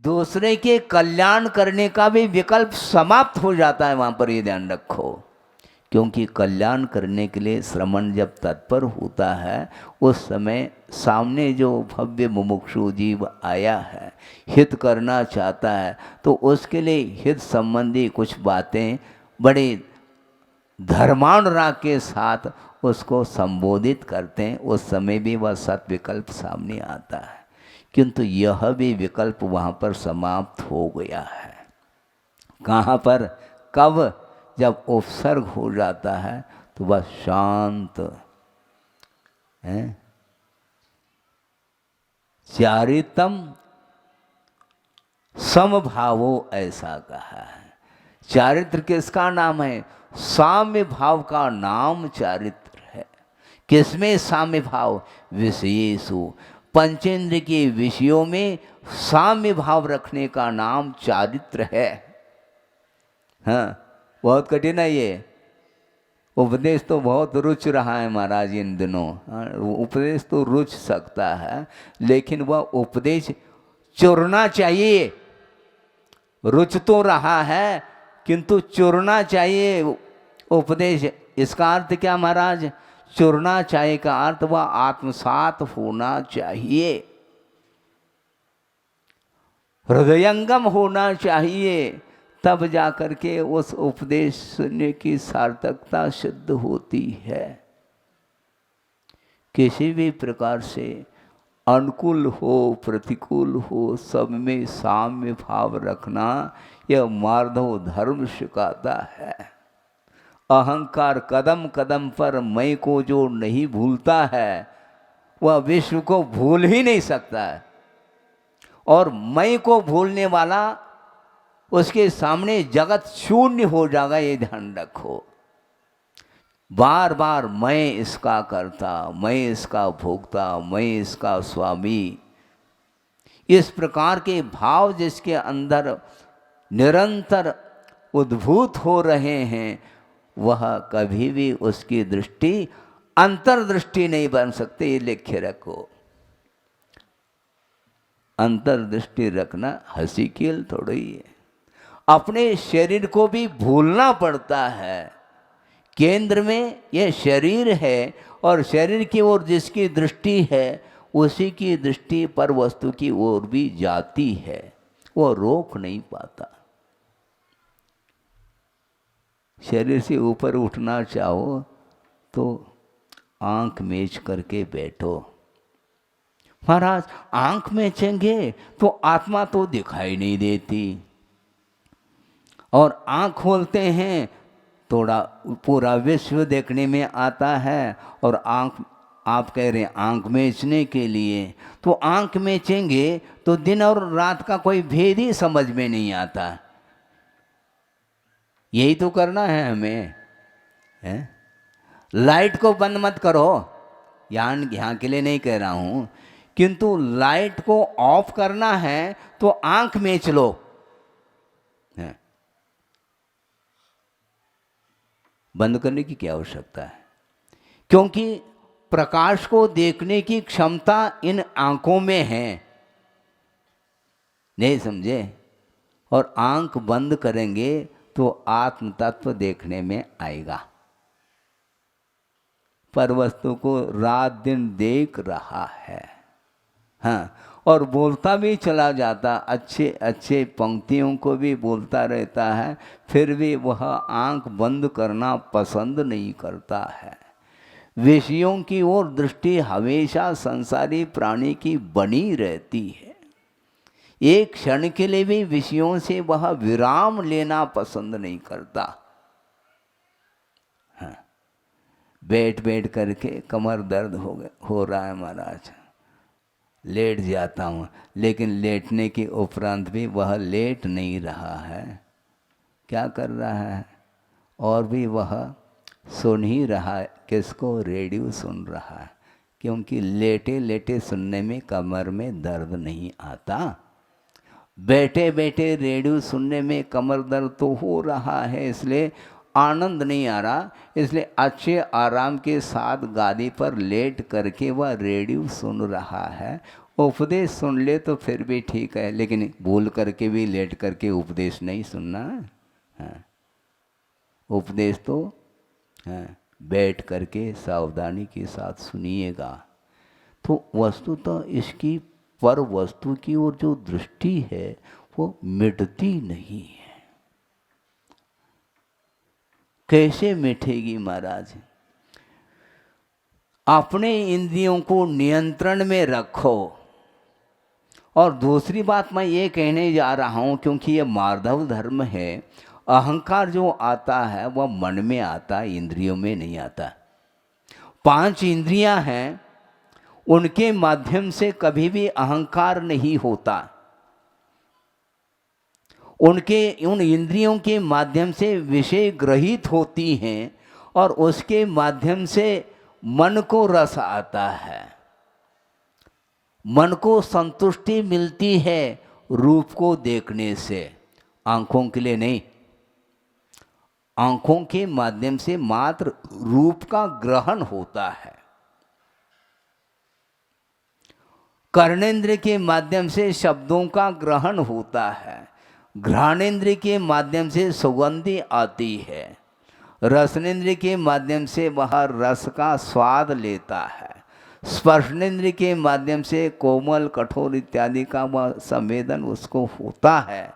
दूसरे के कल्याण करने का भी विकल्प समाप्त हो जाता है वहाँ पर, ये ध्यान रखो। क्योंकि कल्याण करने के लिए श्रमण जब तत्पर होता है, उस समय सामने जो भव्य मुमुक्षु जीव आया है, हित करना चाहता है, तो उसके लिए हित संबंधी कुछ बातें बड़े धर्माण राग के साथ उसको संबोधित करते हैं। उस समय भी वह सत्विकल्प सामने आता है, किंतु यह भी विकल्प वहाँ पर समाप्त हो गया है। कहाँ पर, कब? जब उपसर्ग हो जाता है तो वह शांत है। चारितम समभावो ऐसा कहा है। चारित्र किसका नाम है? साम्य भाव का नाम चारित्र है। किसमें साम्य भाव? विषयेषु, पंचेंद्र के विषयों में साम्य भाव रखने का नाम चारित्र है। हाँ, बहुत कठिन है ये उपदेश, तो बहुत रुच रहा है महाराज इन दिनों। उपदेश तो रुच सकता है, लेकिन वह उपदेश चुरना चाहिए। रुच तो रहा है, किंतु चुरना चाहिए उपदेश। इसका अर्थ क्या महाराज? चुरना चाहिए का अर्थ वह आत्मसात होना चाहिए, हृदयंगम होना चाहिए, तब जाकर के उस उपदेश सुनने की सार्थकता सिद्ध होती है। किसी भी प्रकार से अनुकूल हो प्रतिकूल हो, सब में साम्य भाव रखना यह मार्धव धर्म सिखाता है। अहंकार कदम कदम पर मैं को जो नहीं भूलता है, वह विश्व को भूल ही नहीं सकता है। और मैं को भूलने वाला, उसके सामने जगत शून्य हो जाएगा, ये ध्यान रखो। बार बार मैं इसका करता, मैं इसका भोगता, मैं इसका स्वामी, इस प्रकार के भाव जिसके अंदर निरंतर उद्भूत हो रहे हैं, वह कभी भी उसकी दृष्टि अंतर्दृष्टि नहीं बन सकती। ये लिखे रखो। अंतर्दृष्टि रखना हंसी खेल थोड़ी है। अपने शरीर को भी भूलना पड़ता है। केंद्र में यह शरीर है, और शरीर की ओर जिसकी दृष्टि है, उसी की दृष्टि पर वस्तु की ओर भी जाती है, वो रोक नहीं पाता। शरीर से ऊपर उठना चाहो तो आंख मेज करके बैठो। महाराज आंख मेचेंगे तो आत्मा तो दिखाई नहीं देती, और आंख खोलते हैं थोड़ा पूरा विश्व देखने में आता है। और आंख, आप कह रहे हैं आंख मेचने के लिए, तो आंख मेचेंगे तो दिन और रात का कोई भेद ही समझ में नहीं आता। यही तो करना है हमें, है? लाइट को बंद मत करो, यहाँ के लिए नहीं कह रहा हूँ, किंतु लाइट को ऑफ करना है तो आंख मेच लो। बंद करने की क्या आवश्यकता है? क्योंकि प्रकाश को देखने की क्षमता इन आंखों में है, नहीं समझे? और आंख बंद करेंगे तो आत्म तत्व देखने में आएगा। पर वस्तु को रात दिन देख रहा है, हाँ, और बोलता भी चला जाता, अच्छे अच्छे पंक्तियों को भी बोलता रहता है, फिर भी वह आंख बंद करना पसंद नहीं करता है। विषयों की ओर दृष्टि हमेशा संसारी प्राणी की बनी रहती है। एक क्षण के लिए भी विषयों से वह विराम लेना पसंद नहीं करता। हाँ, बैठ बैठ करके कमर दर्द हो रहा है महाराज, लेट जाता हूँ, लेकिन लेटने के उपरांत भी वह लेट नहीं रहा है। क्या कर रहा है? और भी वह सुन ही रहा है। किसको? रेडियो सुन रहा है, क्योंकि लेटे लेटे सुनने में कमर में दर्द नहीं आता। बैठे बैठे रेडियो सुनने में कमर दर्द तो हो रहा है, इसलिए आनंद नहीं आ रहा। इसलिए अच्छे आराम के साथ गादी पर लेट करके वह रेडियो सुन रहा है, उपदेश सुन ले तो फिर भी ठीक है, लेकिन भूल करके भी लेट करके उपदेश नहीं सुनना है। हाँ, उपदेश तो हाँ, बैठ करके सावधानी के साथ सुनिएगा। तो वस्तुतः इसकी पर वस्तु की ओर जो दृष्टि है वो मिटती नहीं है। कैसे मिटेगी महाराज? अपने इंद्रियों को नियंत्रण में रखो। और दूसरी बात मैं ये कहने जा रहा हूँ, क्योंकि ये मार्दव धर्म है, अहंकार जो आता है वह मन में आता है, इंद्रियों में नहीं आता। 5 इंद्रियां हैं, उनके माध्यम से कभी भी अहंकार नहीं होता। उन इंद्रियों के माध्यम से विषय ग्रहित होती हैं और उसके माध्यम से मन को रस आता है, मन को संतुष्टि मिलती है रूप को देखने से, आंखों के लिए नहीं। आंखों के माध्यम से मात्र रूप का ग्रहण होता है, कर्णेंद्र के माध्यम से शब्दों का ग्रहण होता है, घ्राणेंद्र के माध्यम से सुगंधी आती है, रसनेंद्र के माध्यम से वह रस का स्वाद लेता है, स्पर्शनेंद्र के माध्यम से कोमल कठोर इत्यादि का वह संवेदन उसको होता है।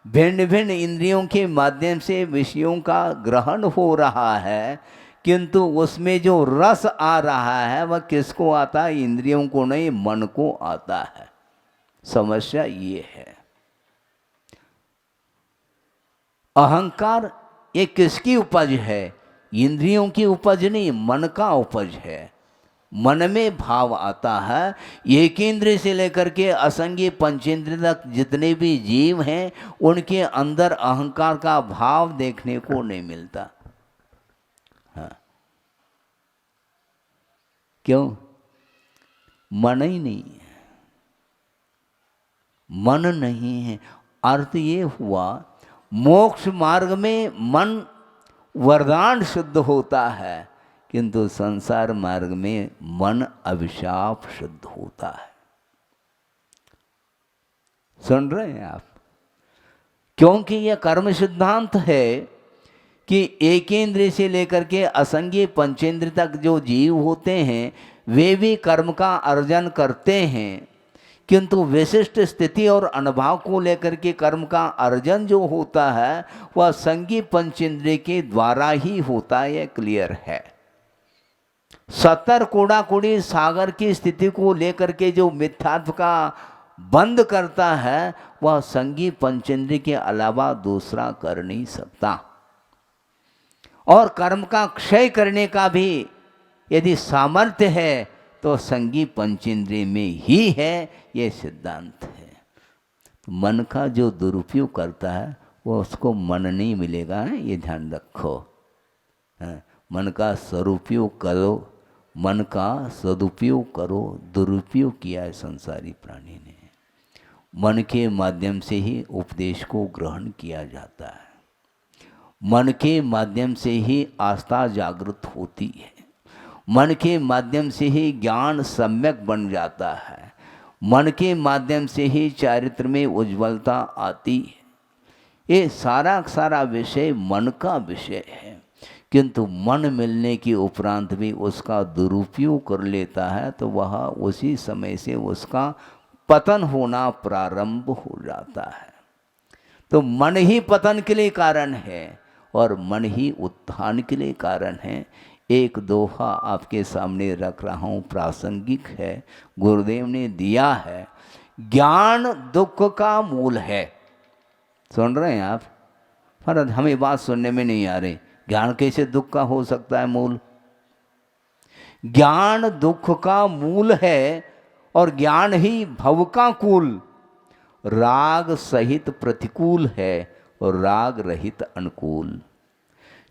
भिन्न भिन्न इंद्रियों के माध्यम से विषयों का ग्रहण हो रहा है, किंतु उसमें जो रस आ रहा है वह किसको आता है? इंद्रियों को नहीं, मन को आता है। समस्या ये है। अहंकार ये किसकी उपज है? इंद्रियों की उपज नहीं, मन का उपज है। मन में भाव आता है। एक इंद्रिय से लेकर के असंगी पंचेंद्रिय तक जितने भी जीव हैं उनके अंदर अहंकार का भाव देखने को नहीं मिलता। हाँ, क्यों? मन ही नहीं है, मन नहीं है। अर्थ ये हुआ मोक्ष मार्ग में मन वरदान सिद्ध होता है, किंतु संसार मार्ग में मन अभिशाप सिद्ध होता है। सुन रहे हैं आप? क्योंकि यह कर्म सिद्धांत है कि एकेंद्रिय से लेकर के असंगी पंचेंद्रिय तक जो जीव होते हैं वे भी कर्म का अर्जन करते हैं, किंतु विशिष्ट स्थिति और अनुभव को लेकर के कर्म का अर्जन जो होता है वह संगी पंचेंद्रिय के द्वारा ही होता है। यह क्लियर है। 70 कोड़ा कोड़ी सागर की स्थिति को लेकर के जो मिथ्यात्व का बंद करता है वह संगी पंचेंद्रिय के अलावा दूसरा कर नहीं सकता। और कर्म का क्षय करने का भी यदि सामर्थ्य है तो संगी पंचेंद्रिय में ही है, ये सिद्धांत है। तो मन का जो दुरुपयोग करता है वो उसको मन नहीं मिलेगा, ये ध्यान रखो। मन का सदुपयोग करो, मन का सदुपयोग करो। दुरुपयोग किया है संसारी प्राणी ने। मन के माध्यम से ही उपदेश को ग्रहण किया जाता है, मन के माध्यम से ही आस्था जागृत होती है, मन के माध्यम से ही ज्ञान सम्यक बन जाता है, मन के माध्यम से ही चारित्र में उज्ज्वलता आती है। ये सारा विषय मन का विषय है, किंतु मन मिलने के उपरांत भी उसका दुरुपयोग कर लेता है तो वह उसी समय से उसका पतन होना प्रारंभ हो जाता है। तो मन ही पतन के लिए कारण है और मन ही उत्थान के लिए कारण है। एक दोहा आपके सामने रख रहा हूँ, प्रासंगिक है, गुरुदेव ने दिया है। ज्ञान दुख का मूल है। सुन रहे हैं आप? पर हमें बात सुनने में नहीं आ रही। ज्ञान कैसे दुख का हो सकता है मूल? ज्ञान दुख का मूल है और ज्ञान ही भव का कुल। राग सहित प्रतिकूल है और राग रहित अनुकूल।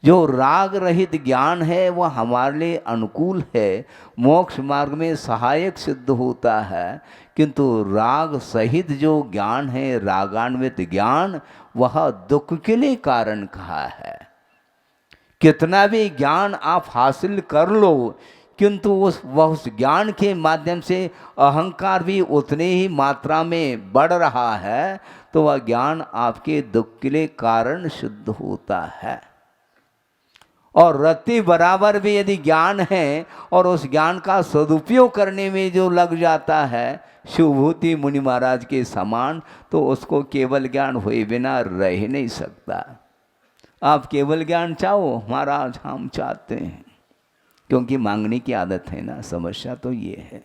जो राग रहित ज्ञान है वह हमारे लिए अनुकूल है, मोक्ष मार्ग में सहायक सिद्ध होता है, किंतु राग सहित जो ज्ञान है, रागान्वित ज्ञान, वह दुख के लिए कारण कहा है। कितना भी ज्ञान आप हासिल कर लो, किंतु उस ज्ञान के माध्यम से अहंकार भी उतने ही मात्रा में बढ़ रहा है, तो वह ज्ञान आपके दुख के लिए कारण सिद्ध होता है। और रत्ती बराबर भी यदि ज्ञान है और उस ज्ञान का सदुपयोग करने में जो लग जाता है शिवभूति मुनि महाराज के समान, तो उसको केवल ज्ञान हुए बिना रह ही नहीं सकता। आप केवल ज्ञान चाहो, महाराज हम चाहते हैं, क्योंकि मांगने की आदत है ना। समस्या तो ये है,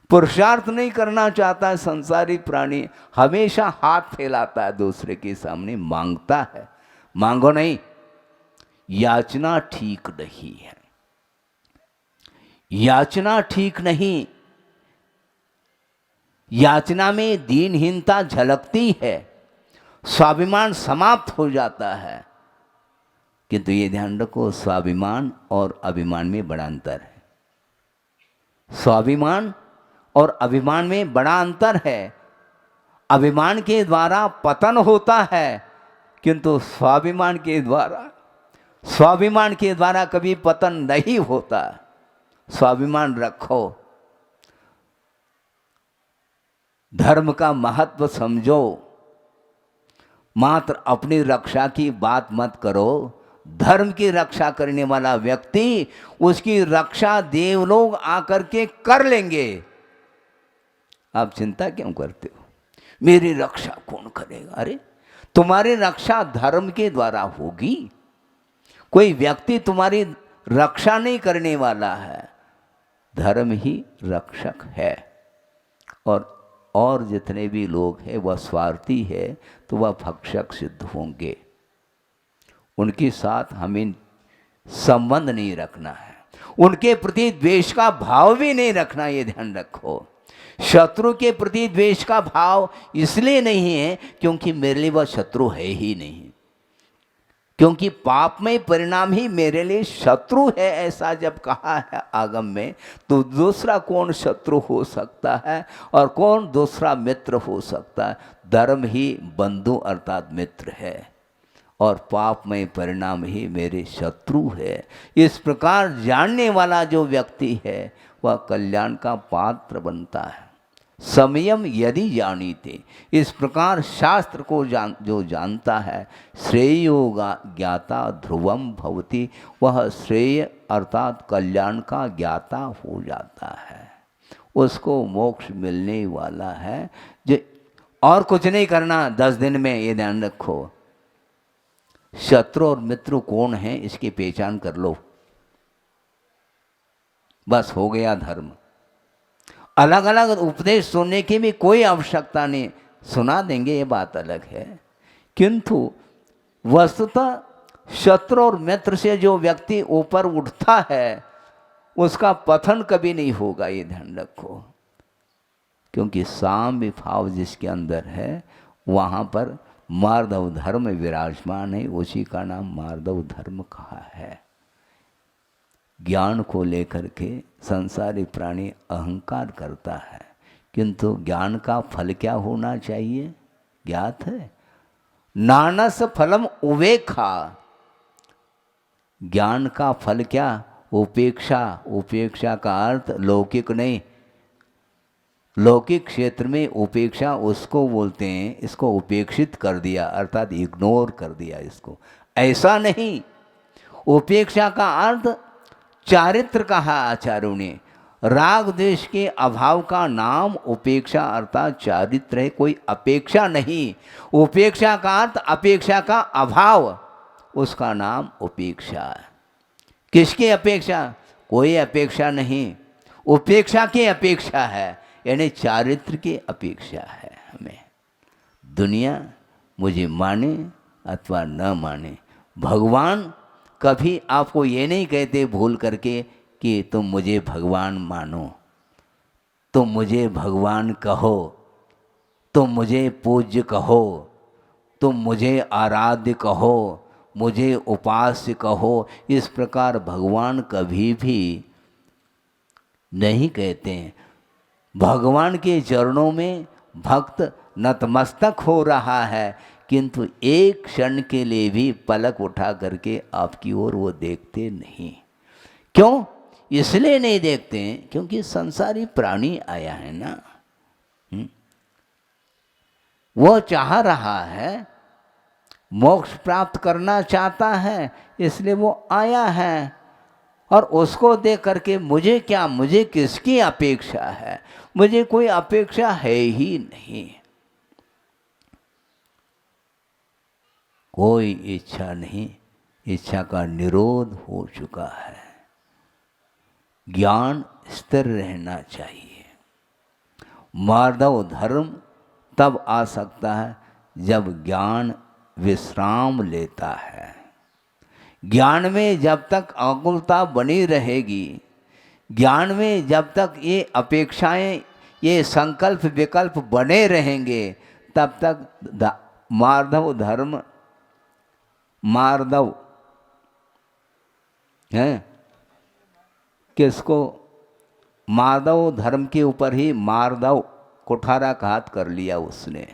पुरुषार्थ नहीं करना चाहता है संसारी प्राणी, हमेशा हाथ फैलाता है दूसरे के सामने, मांगता है। मांगो नहीं, याचना ठीक नहीं है, याचना ठीक नहीं। याचना में दीनहीनता झलकती है, स्वाभिमान समाप्त हो जाता है। किंतु ये ध्यान रखो, स्वाभिमान और अभिमान में बड़ा अंतर है। स्वाभिमान और अभिमान में बड़ा अंतर है। अभिमान के द्वारा पतन होता है, किंतु स्वाभिमान के द्वारा कभी पतन नहीं होता। स्वाभिमान रखो, धर्म का महत्व समझो, मात्र अपनी रक्षा की बात मत करो। धर्म की रक्षा करने वाला व्यक्ति, उसकी रक्षा देवलोग आकर के कर लेंगे। आप चिंता क्यों करते हो, मेरी रक्षा कौन करेगा? अरे तुम्हारी रक्षा धर्म के द्वारा होगी। कोई व्यक्ति तुम्हारी रक्षा नहीं करने वाला है, धर्म ही रक्षक है। और जितने भी लोग हैं वह स्वार्थी है, तो वह भक्षक सिद्ध होंगे। उनके साथ हमें संबंध नहीं रखना है, उनके प्रति द्वेष का भाव भी नहीं रखना, ये ध्यान रखो। शत्रु के प्रति द्वेष का भाव इसलिए नहीं है क्योंकि मेरे लिए वह शत्रु है ही नहीं, क्योंकि पापमय परिणाम ही मेरे लिए शत्रु है, ऐसा जब कहा है आगम में, तो दूसरा कौन शत्रु हो सकता है और कौन दूसरा मित्र हो सकता है? धर्म ही बंधु अर्थात मित्र है और पापमय परिणाम ही मेरे शत्रु है। इस प्रकार जानने वाला जो व्यक्ति है वह कल्याण का पात्र बनता है। संयम यदि जानीते, इस प्रकार शास्त्र को जो जानता है, श्रेयो ज्ञाता ध्रुवम भवति, वह श्रेय अर्थात कल्याण का ज्ञाता हो जाता है, उसको मोक्ष मिलने वाला है। जो और कुछ नहीं करना 10 दिन में, ये ध्यान रखो। शत्रु और मित्र कौन है इसकी पहचान कर लो, बस हो गया धर्म। अलग अलग उपदेश सुनने की भी कोई आवश्यकता नहीं, सुना देंगे ये बात अलग है, किंतु वस्तुतः शत्रु और मित्र से जो व्यक्ति ऊपर उठता है उसका पतन कभी नहीं होगा, ये ध्यान रखो। क्योंकि साम्य भाव जिसके अंदर है वहाँ पर मार्दव धर्म विराजमान है, उसी का नाम मार्दव धर्म कहा है। ज्ञान को लेकर के संसारी प्राणी अहंकार करता है, किंतु ज्ञान का फल क्या होना चाहिए ज्ञात है? नानस फलम उपेक्षा। ज्ञान का फल क्या? उपेक्षा। उपेक्षा का अर्थ लौकिक नहीं, लौकिक क्षेत्र में उपेक्षा उसको बोलते हैं, इसको उपेक्षित कर दिया अर्थात इग्नोर कर दिया इसको, ऐसा नहीं। उपेक्षा का अर्थ चारित्र कहा आचार्यों ने। राग द्वेष के अभाव का नाम उपेक्षा अर्थात चारित्र है, कोई अपेक्षा नहीं। उपेक्षा का अर्थ अपेक्षा का अभाव, उसका नाम उपेक्षा है। किसकी अपेक्षा? कोई अपेक्षा नहीं, उपेक्षा की अपेक्षा है, यानी चारित्र की अपेक्षा है हमें। दुनिया मुझे माने अथवा न माने, भगवान कभी आपको ये नहीं कहते भूल करके कि तुम मुझे भगवान मानो, तुम मुझे भगवान कहो, तुम मुझे पूज्य कहो, तुम मुझे आराध्य कहो, मुझे उपास्य कहो। इस प्रकार भगवान कभी भी नहीं कहते हैं। भगवान के चरणों में भक्त नतमस्तक हो रहा है, किंतु एक क्षण के लिए भी पलक उठा करके आपकी ओर वो देखते नहीं। क्यों? इसलिए नहीं देखते हैं क्योंकि संसारी प्राणी आया है ना, वो चाह रहा है, मोक्ष प्राप्त करना चाहता है, इसलिए वो आया है। और उसको देख करके मुझे क्या, मुझे किसकी अपेक्षा है? मुझे कोई अपेक्षा है ही नहीं, कोई इच्छा नहीं, इच्छा का निरोध हो चुका है। ज्ञान स्थिर रहना चाहिए। मार्दव धर्म तब आ सकता है जब ज्ञान विश्राम लेता है। ज्ञान में जब तक आकुलता बनी रहेगी, ज्ञान में जब तक ये अपेक्षाएं, ये संकल्प विकल्प बने रहेंगे, तब तक मार्दव धर्म, मार्दव है किसको? मार्दव धर्म के ऊपर ही मार्दव कुठाराघात कर लिया उसने,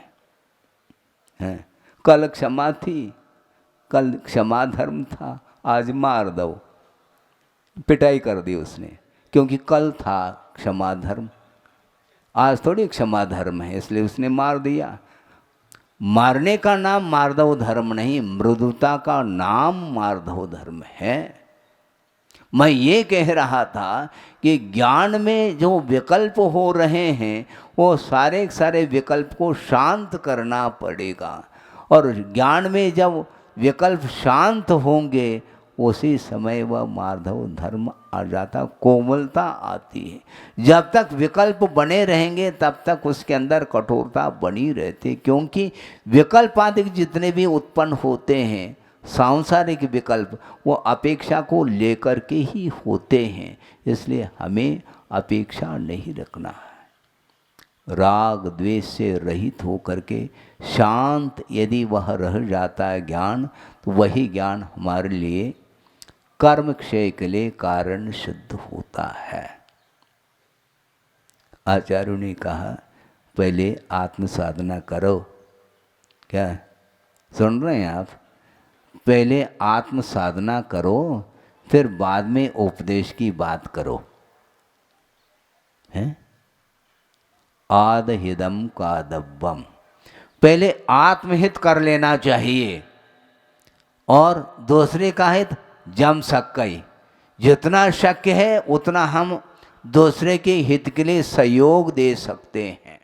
है। कल क्षमा थी, कल क्षमा धर्म था, आज मार दो, पिटाई कर दी उसने, क्योंकि कल था क्षमा धर्म, आज थोड़ी क्षमा धर्म है, इसलिए उसने मार दिया। मारने का नाम मार्दव धर्म नहीं, मृदुता का नाम मार्दव धर्म है। मैं ये कह रहा था कि ज्ञान में जो विकल्प हो रहे हैं, वो सारे सारे विकल्प को शांत करना पड़ेगा। और ज्ञान में जब विकल्प शांत होंगे, उसी समय वह मार्दव धर्म आ जाता, कोमलता आती है। जब तक विकल्प बने रहेंगे तब तक उसके अंदर कठोरता बनी रहती, क्योंकि विकल्प आदि जितने भी उत्पन्न होते हैं, सांसारिक विकल्प, वो अपेक्षा को लेकर के ही होते हैं। इसलिए हमें अपेक्षा नहीं रखना है। राग द्वेष से रहित होकर के शांत यदि वह रह जाता है ज्ञान, तो वही ज्ञान हमारे लिए कर्म क्षय के लिए कारण सिद्ध होता है। आचार्यों ने कहा पहले आत्म साधना करो। क्या सुन रहे हैं आप? पहले आत्म साधना करो, फिर बाद में उपदेश की बात करो, हैं? आदहिदम कादव्यम, पहले आत्महित कर लेना चाहिए, और दूसरे का हित जम सक्कई, जितना शक्य है उतना हम दूसरे के हित के लिए सहयोग दे सकते हैं।